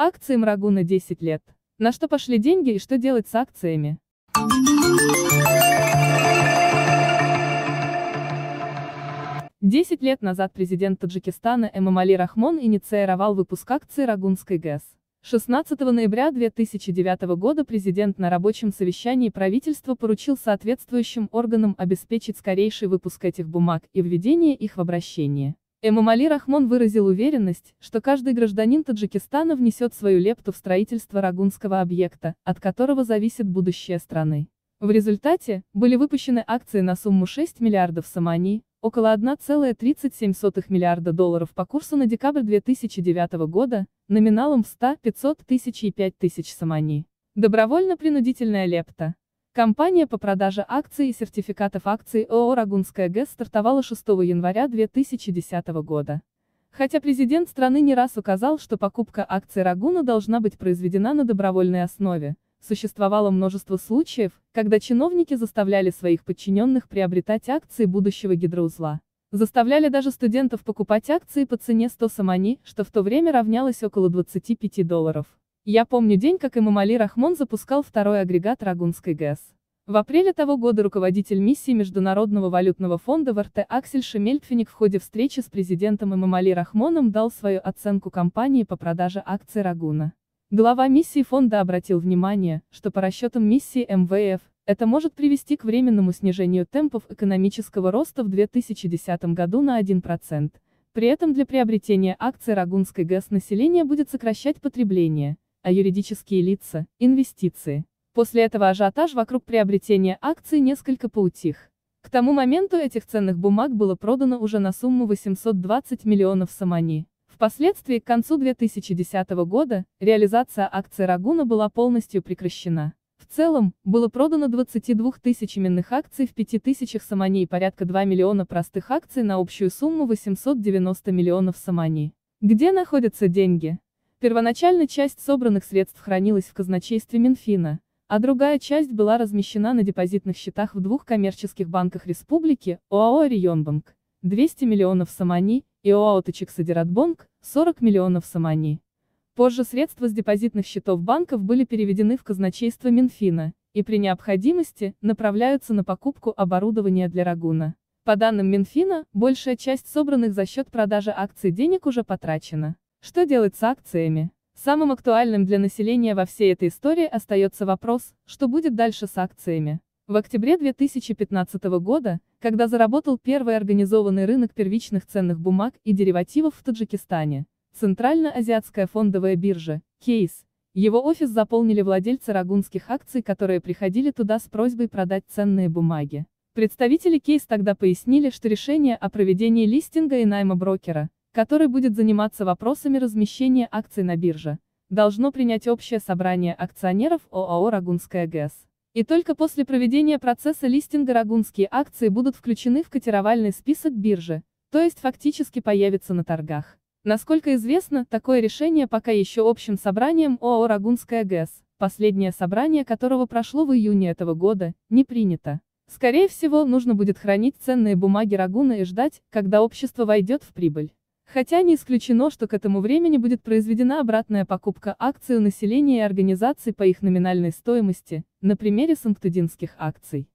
Акции Мрагуна 10 лет. На что пошли деньги и что делать с акциями? 10 лет назад президент Таджикистана Эмомали Рахмон инициировал выпуск акций Рагунской ГЭС. 16 ноября 2009 года президент на рабочем совещании правительства поручил соответствующим органам обеспечить скорейший выпуск этих бумаг и введение их в обращение. Эмомали Рахмон выразил уверенность, что каждый гражданин Таджикистана внесет свою лепту в строительство рагунского объекта, от которого зависит будущее страны. В результате, были выпущены акции на сумму 6 миллиардов самани, около 1,37 миллиарда долларов по курсу на декабрь 2009 года, номиналом в 100, 500 тысяч и 5000 самани. Добровольно-принудительная лепта. Кампания по продаже акций и сертификатов акций ООО «Рагунская ГЭС» стартовала 6 января 2010 года. Хотя президент страны не раз указал, что покупка акций Рагуна должна быть произведена на добровольной основе, существовало множество случаев, когда чиновники заставляли своих подчиненных приобретать акции будущего гидроузла. Заставляли даже студентов покупать акции по цене 100 самани, что в то время равнялось около $25. Я помню день, как Эмомали Рахмон запускал второй агрегат Рагунской ГЭС. В апреле того года руководитель миссии Международного валютного фонда в РТ Аксель Шемельпфенник в ходе встречи с президентом Эмомали Рахмоном дал свою оценку кампании по продаже акций Рагуна. Глава миссии фонда обратил внимание, что по расчетам миссии МВФ, это может привести к временному снижению темпов экономического роста в 2010 году на 1%. При этом для приобретения акций Рагунской ГЭС население будет сокращать потребление, а юридические лица – инвестиции. После этого ажиотаж вокруг приобретения акций несколько поутих. К тому моменту этих ценных бумаг было продано уже на сумму 820 миллионов самани. Впоследствии, к концу 2010 года, реализация акций Рагуна была полностью прекращена. В целом, было продано 22 тысяч именных акций в 5000 самани и порядка 2 миллиона простых акций на общую сумму 890 миллионов самани. Где находятся деньги? Первоначально часть собранных средств хранилась в казначействе Минфина, а другая часть была размещена на депозитных счетах в двух коммерческих банках республики, ОАО «Районбанк» 200 миллионов самани и ОАО «Таджиксодиратбанк» 40 миллионов самани. Позже средства с депозитных счетов банков были переведены в казначейство Минфина, и при необходимости, направляются на покупку оборудования для Рагуна. По данным Минфина, большая часть собранных за счет продажи акций денег уже потрачена. Что делать с акциями? Самым актуальным для населения во всей этой истории остается вопрос, что будет дальше с акциями. В октябре 2015 года, когда заработал первый организованный рынок первичных ценных бумаг и деривативов в Таджикистане, Центральноазиатская фондовая биржа, Кейс, его офис заполнили владельцы рагунских акций, которые приходили туда с просьбой продать ценные бумаги. Представители Кейс тогда пояснили, что решение о проведении листинга и найма брокера, который будет заниматься вопросами размещения акций на бирже, должно принять общее собрание акционеров ОАО «Рагунская ГЭС». И только после проведения процесса листинга рагунские акции будут включены в котировальный список биржи, то есть фактически появятся на торгах. Насколько известно, такое решение пока еще общим собранием ОАО «Рагунская ГЭС», последнее собрание которого прошло в июне этого года, не принято. Скорее всего, нужно будет хранить ценные бумаги Рагуна и ждать, когда общество войдет в прибыль. Хотя не исключено, что к этому времени будет произведена обратная покупка акций у населения и организаций по их номинальной стоимости, на примере санктудинских акций.